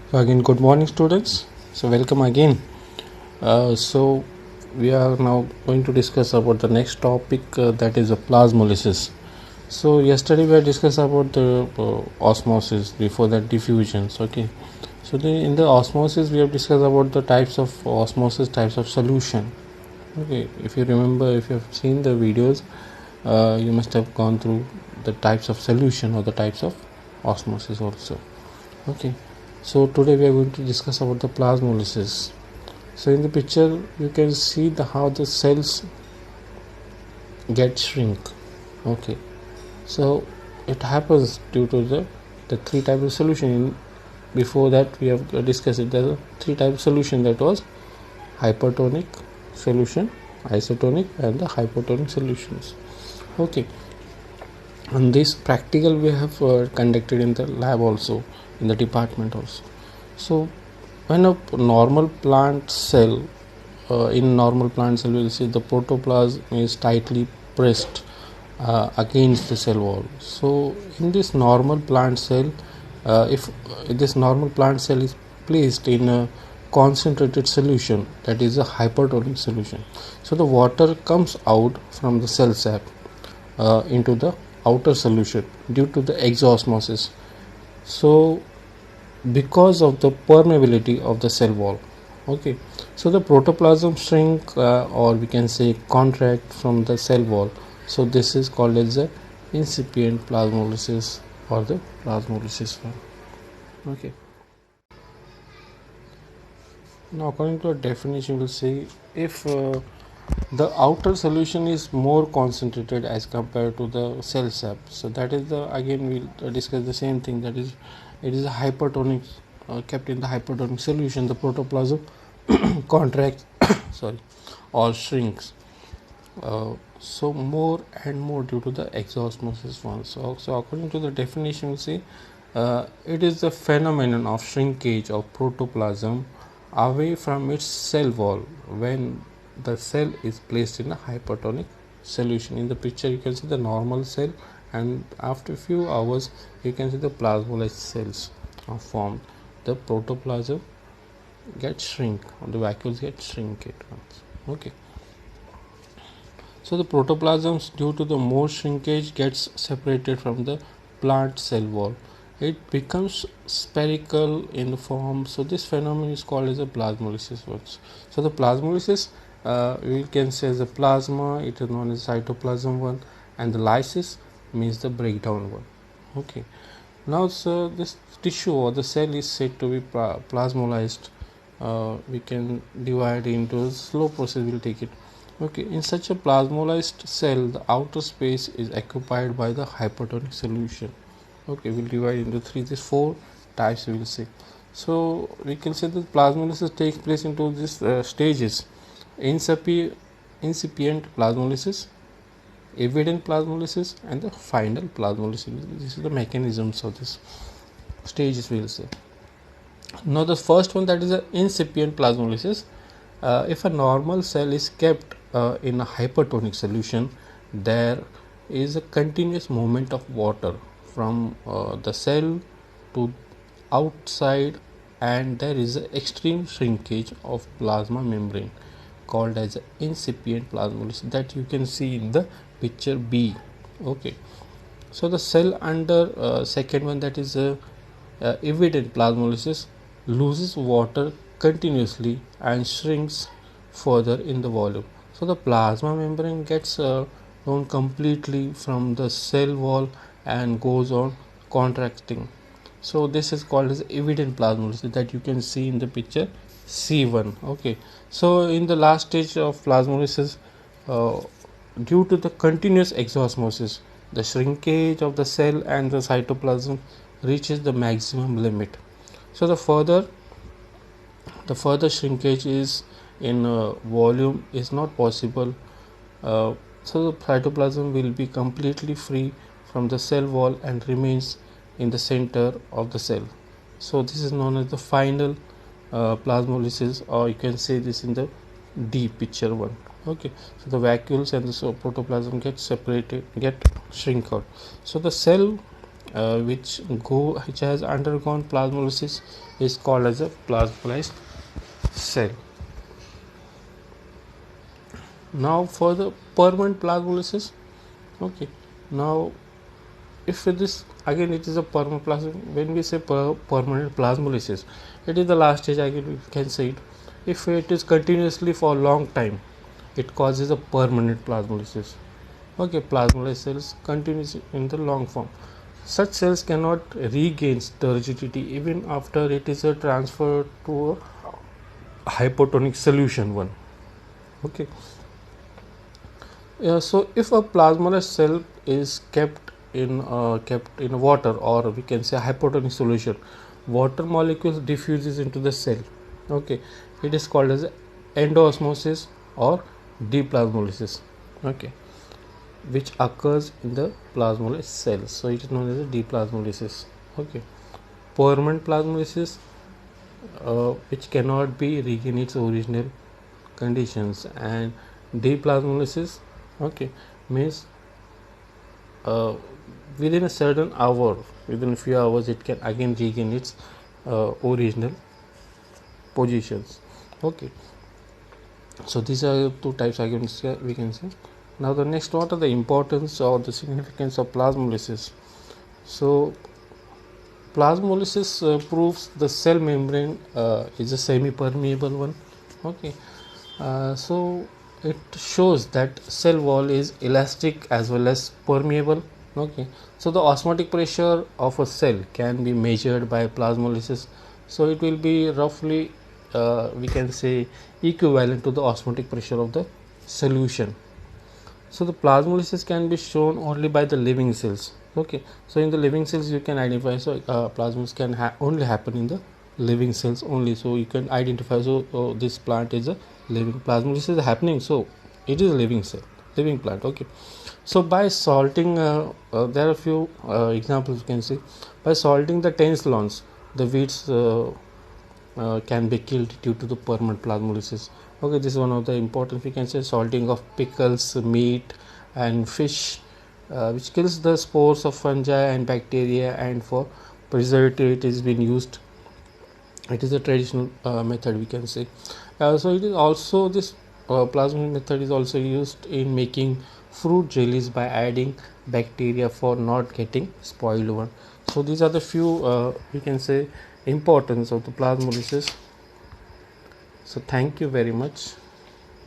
So again, good morning, students. So welcome again. So we are now going to discuss about the next topic, that is plasmolysis. So yesterday we had discussed about the osmosis. Before that, diffusions. Okay. So in the osmosis we have discussed about the types of osmosis, types of solution. Okay. If you remember, if you have seen the videos, you must have gone through the types of solution or the types of osmosis also. Okay, so today we are going to discuss about the plasmolysis. So in the picture you can see how the cells get shrink. Okay, so it happens due to the three type of solution. Before that we have discussed it. There's a three type of solution, that was hypertonic solution, isotonic, and the hypotonic solutions. Okay, and this practical we have conducted in the lab also, in the department also. So when a normal plant cell, in normal plant cell, we'll see the protoplasm is tightly pressed against the cell wall. So in this normal plant cell, if this normal plant cell is placed in a concentrated solution, that is a hypertonic solution, so the water comes out from the cell sap into the outer solution due to the exosmosis. So because of the permeability of the cell wall. Okay, so the protoplasm shrink, or we can say contract from the cell wall. So this is called as the incipient plasmolysis or the plasmolysis one. Okay, now according to a definition, we'll say if the outer solution is more concentrated as compared to the cell sap, so that is the, again we'll discuss the same thing, that is it is a hypertonic, kept in the hypertonic solution, the protoplasm contracts sorry, or shrinks, so more and more due to the exosmosis one. So according to the definition, we say it is the phenomenon of shrinkage of protoplasm away from its cell wall when the cell is placed in a hypertonic solution. In the picture you can see the normal cell, and after a few hours you can see the plasmolyzed cells are formed. The protoplasm get shrink, or the vacuoles get shrink at once. Okay, so the protoplasms, due to the more shrinkage, gets separated from the plant cell wall. It becomes spherical in form. So this phenomenon is called as a plasmolysis. So the plasmolysis, we can say as a plasma, it is known as cytoplasm one, and the lysis means the breakdown one. Okay, now so this tissue or the cell is said to be plasmolyzed. We can divide into a slow process, we'll take it. Okay, in such a plasmolyzed cell, the outer space is occupied by the hypertonic solution. Okay, we'll divide into these four types, we will say. So we can say that plasmolysis takes place into these stages: incipient plasmolysis, evident plasmolysis, and the final plasmolysis. This is the mechanisms of this stages, we will say. Now the first one, that is the incipient plasmolysis. If a normal cell is kept in a hypertonic solution, there is a continuous movement of water from the cell to outside, and there is an extreme shrinkage of plasma membrane called as incipient plasmolysis, that you can see in the picture B. Okay, so the cell under second one, that is evident plasmolysis, loses water continuously and shrinks further in the volume. So the plasma membrane gets torn completely from the cell wall and goes on contracting. So this is called as evident plasmolysis, that you can see in the picture C1. Okay, so in the last stage of plasmolysis, uh, due to the continuous exosmosis, the shrinkage of the cell and the cytoplasm reaches the maximum limit. So the further shrinkage is in volume is not possible. So the cytoplasm will be completely free from the cell wall and remains in the center of the cell. So this is known as the final plasmolysis, or you can say this in the D picture one. Okay, so the vacuoles and the protoplasm get separated, get shrink out. So the cell which has undergone plasmolysis is called as a plasmolysed cell. Now for the permanent plasmolysis, okay, now if this again it is a permaplasm. When we say permanent plasmolysis, it is the last stage. Again we can say it, if it is continuously for a long time, it causes a permanent plasmolysis. Okay, plasmolysed cells continues in the long form. Such cells cannot regain the rigidity even after it is transferred to a hypotonic solution one. Okay, so if a plasmolysed cell is kept in water, or we can say hypotonic solution, water molecules diffuses into the cell. Okay, it is called as endosmosis or deplasmolysis. Okay, which occurs in the plasmolysed cells, so it is known as a deplasmolysis. Okay, permanent plasmolysis, which cannot be regain its original conditions, and deplasmolysis, okay, means uh, within a certain hour, within a few hours, it can again regain its original positions. Okay, so these are two types again we can say. Now the next, what are the importance or the significance of plasmolysis? So plasmolysis proves the cell membrane is a semi-permeable one. Okay, so it shows that cell wall is elastic as well as permeable. Okay, so the osmotic pressure of a cell can be measured by plasmolysis. So it will be roughly we can say equivalent to the osmotic pressure of the solution. So the plasmolysis can be shown only by the living cells. Okay, so in the living cells you can identify. So plasmolysis can only happen in the living cells only. So you can identify. So this plant is a living, plasmolysis is happening. So it is a living cell, living plant. Okay, so by salting, there are a few examples you can see. By salting the tensilons, the weeds can be killed due to the permanent plasmolysis. Okay, this is one of the important, we can say, salting of pickles, meat and fish, which kills the spores of fungi and bacteria, and for preservative it is being used. It is a traditional method, we can say. So it is also, this plasmid method is also used in making fruit jellies by adding bacteria for not getting spoiled one. So these are the few we can say importance of the plasmolysis. So thank you very much.